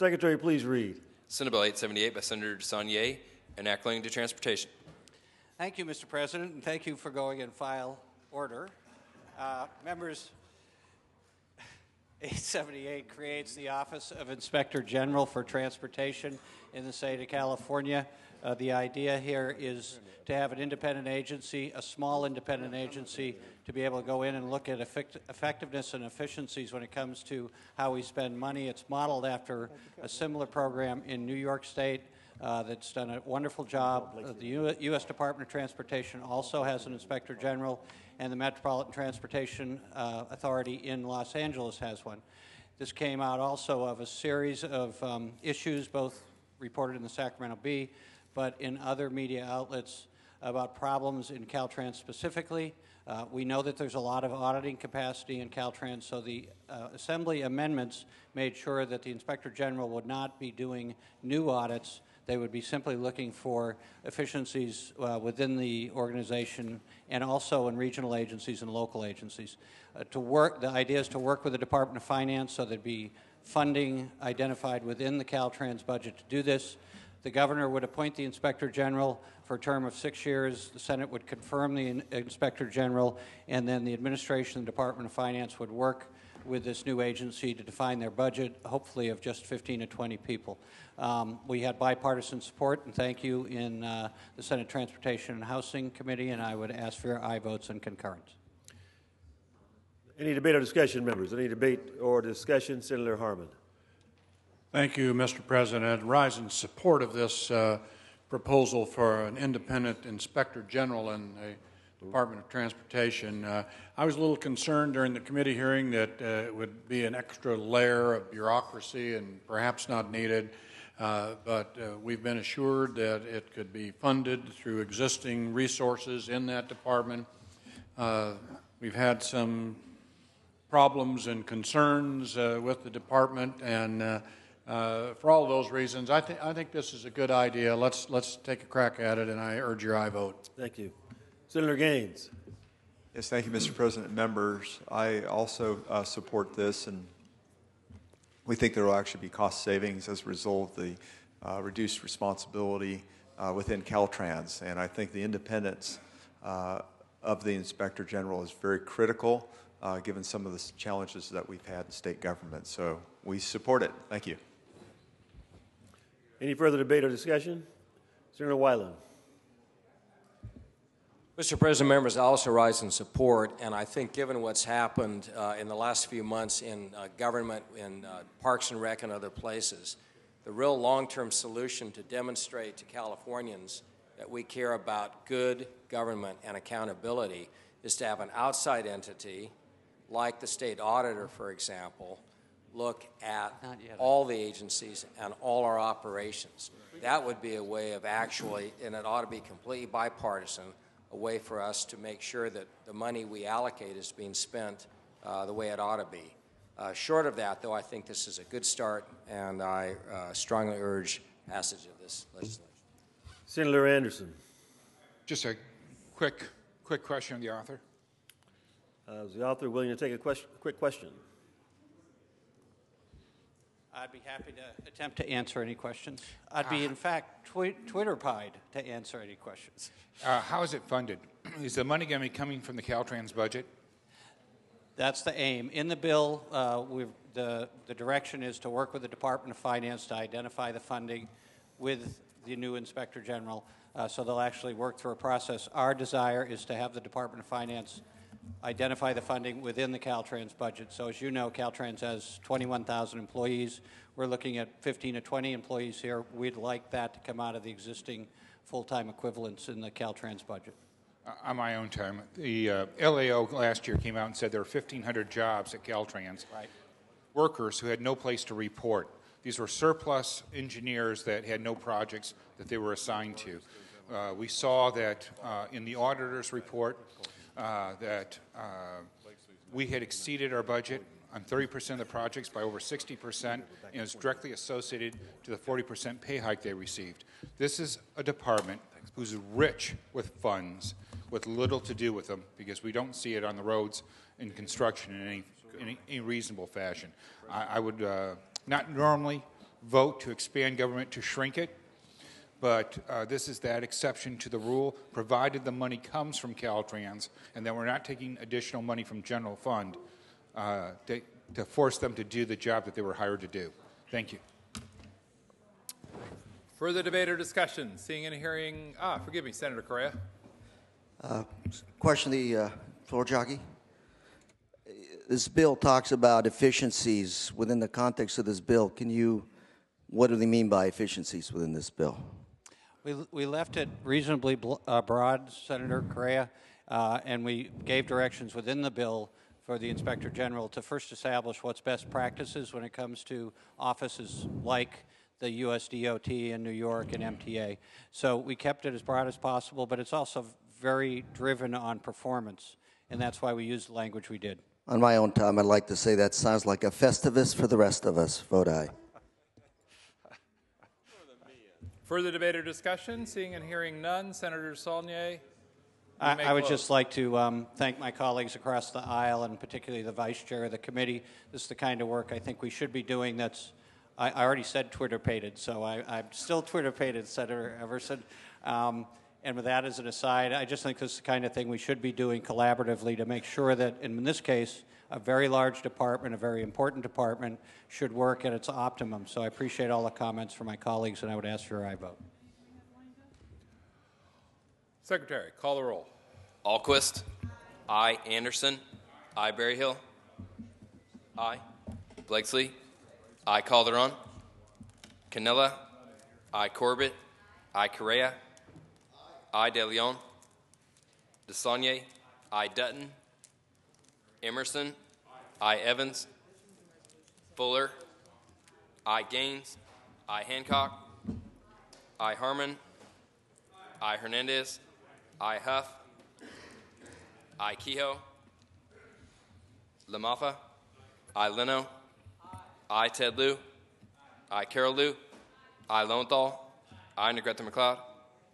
Secretary, please read. Senate Bill 878 by Senator DeSaulnier, enacting to transportation. Thank you, Mr. President, and thank you for going in file order. Members, 878 creates the Office of Inspector General for Transportation in the state of California. The idea here is to have an independent agency, a small independent agency, to be able to go in and look at effectiveness and efficiencies when it comes to how we spend money. It's modeled after a similar program in New York State that's done a wonderful job. The U.S. Department of Transportation also has an Inspector General, and the Metropolitan Transportation Authority in Los Angeles has one. This came out also of a series of issues, both reported in the Sacramento Bee, but in other media outlets about problems in Caltrans specifically. We know that there's a lot of auditing capacity in Caltrans, so the Assembly amendments made sure that the Inspector General would not be doing new audits. They would be simply looking for efficiencies within the organization and also in regional agencies and local agencies. The idea is to work with the Department of Finance so there'd be funding identified within the Caltrans budget to do this. The governor would appoint the Inspector General for a term of 6 years. The Senate would confirm the Inspector General, and then the administration and the Department of Finance would work with this new agency to define their budget, hopefully of just 15 to 20 people. We had bipartisan support, and thank you, in the Senate Transportation and Housing Committee, and I would ask for your aye votes and concurrence. Any debate or discussion, members? Any debate or discussion? Senator Harmon. Thank you, Mr. President. I rise in support of this proposal for an independent Inspector General in the Department of Transportation. I was a little concerned during the committee hearing that it would be an extra layer of bureaucracy and perhaps not needed, but we've been assured that it could be funded through existing resources in that department. We've had some problems and concerns with the department, and for all those reasons, I think this is a good idea. Let's take a crack at it, and I urge your aye vote. Thank you. Senator Gaines. Yes, thank you, Mr. President. Members, I also support this, and we think there will actually be cost savings as a result of the reduced responsibility within Caltrans, and I think the independence of the Inspector General is very critical given some of the challenges that we've had in state government. So we support it. Thank you. Any further debate or discussion? Senator Weiland. Mr. President, members, I also rise in support, and I think given what's happened in the last few months in government, in Parks and Rec and other places, the real long-term solution to demonstrate to Californians that we care about good government and accountability is to have an outside entity, like the state auditor, for example, look at all the agencies and all our operations. That would be a way of actually, and it ought to be completely bipartisan, a way for us to make sure that the money we allocate is being spent the way it ought to be. Short of that, though, I think this is a good start, and I strongly urge passage of this legislation. Senator Anderson. Just a quick question of the author. Is the author willing to take a quick question? I'd be happy to attempt to answer any questions. I'd be, in fact, Twitter-pied to answer any questions. How is it funded? Is the money going to be coming from the Caltrans budget? That's the aim. In the bill, the direction is to work with the Department of Finance to identify the funding with the new Inspector General, so they'll actually work through a process. Our desire is to have the Department of Finance identify the funding within the Caltrans budget. So as you know, Caltrans has 21,000 employees. We're looking at 15 to 20 employees here. We'd like that to come out of the existing full-time equivalents in the Caltrans budget. On my own time, the LAO last year came out and said there were 1,500 jobs at Caltrans. Right. Workers who had no place to report. These were surplus engineers that had no projects that they were assigned to. We saw that in the auditor's report that we had exceeded our budget on 30% of the projects by over 60%, and it's directly associated to the 40% pay hike they received. This is a department who's rich with funds, with little to do with them, because we don't see it on the roads in construction in any reasonable fashion. I would not normally vote to expand government to shrink it. But this is that exception to the rule, provided the money comes from Caltrans and that we're not taking additional money from general fund to force them to do the job that they were hired to do. Thank you. Further debate or discussion? Seeing and hearing, forgive me, Senator Correa. Question the floor jockey. This bill talks about efficiencies. Within the context of this bill, what do they mean by efficiencies within this bill? We left it reasonably broad, Senator Correa, and we gave directions within the bill for the Inspector General to first establish what's best practices when it comes to offices like the USDOT in New York and MTA. So we kept it as broad as possible, but it's also very driven on performance, and that's why we used the language we did. On my own time, I'd like to say that sounds like a Festivus for the rest of us. Vote aye. Further debate or discussion? Seeing and hearing none, Senator DeSaulnier. I would just like to thank my colleagues across the aisle, and particularly the vice chair of the committee. This is the kind of work I think we should be doing. I already said Twitter-pated, so I'm still Twitter-pated, Senator Everson. And with that as an aside, I just think this is the kind of thing we should be doing collaboratively to make sure that, in this case, a very large department, a very important department, should work at its optimum. So I appreciate all the comments from my colleagues, and I would ask for your aye vote. Secretary, call the roll. Alquist. Aye. Anderson. Aye. Berryhill. Aye. Blakesley. Aye. Calderon. Canella. Aye. Corbett. Aye. Correa. Aye. De Leon. DeSaulnier. Aye. Dutton. Emerson. Aye. Evans. Fuller. Aye. Gaines. Aye. Hancock. Aye. Harmon. Aye. Hernandez. Aye. Huff. Aye. Kehoe. Lamaffa. Aye. Leno. Aye. Ted Lieu. Aye. Carol Lieu. Aye. Lowenthal. Aye. Negrete McLeod.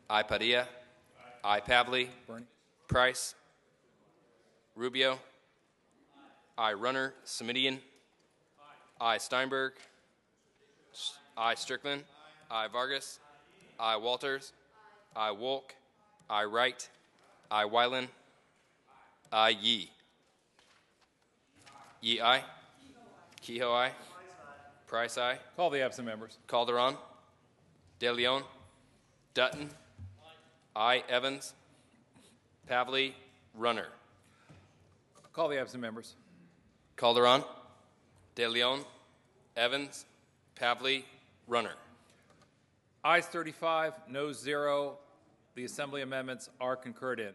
Aye. Padilla. Aye. Pavley. Price. Rubio. Aye. Runner. Semidian. Aye. Steinberg. Aye. Strickland. Aye. Vargas. Aye. Walters. Aye. Wolk. Aye. Wright. Aye. Weiland. Aye. Yee. Yee. Aye. Kehoe. Aye. Price. Aye. Call the absent members. Calderon. De Leon. Dutton. Aye. Evans. Pavley. Runner. Call the absent members. Calderon. De Leon. Evans. Pavley. Runner. Ayes 35, noes 0. The Assembly amendments are concurred in.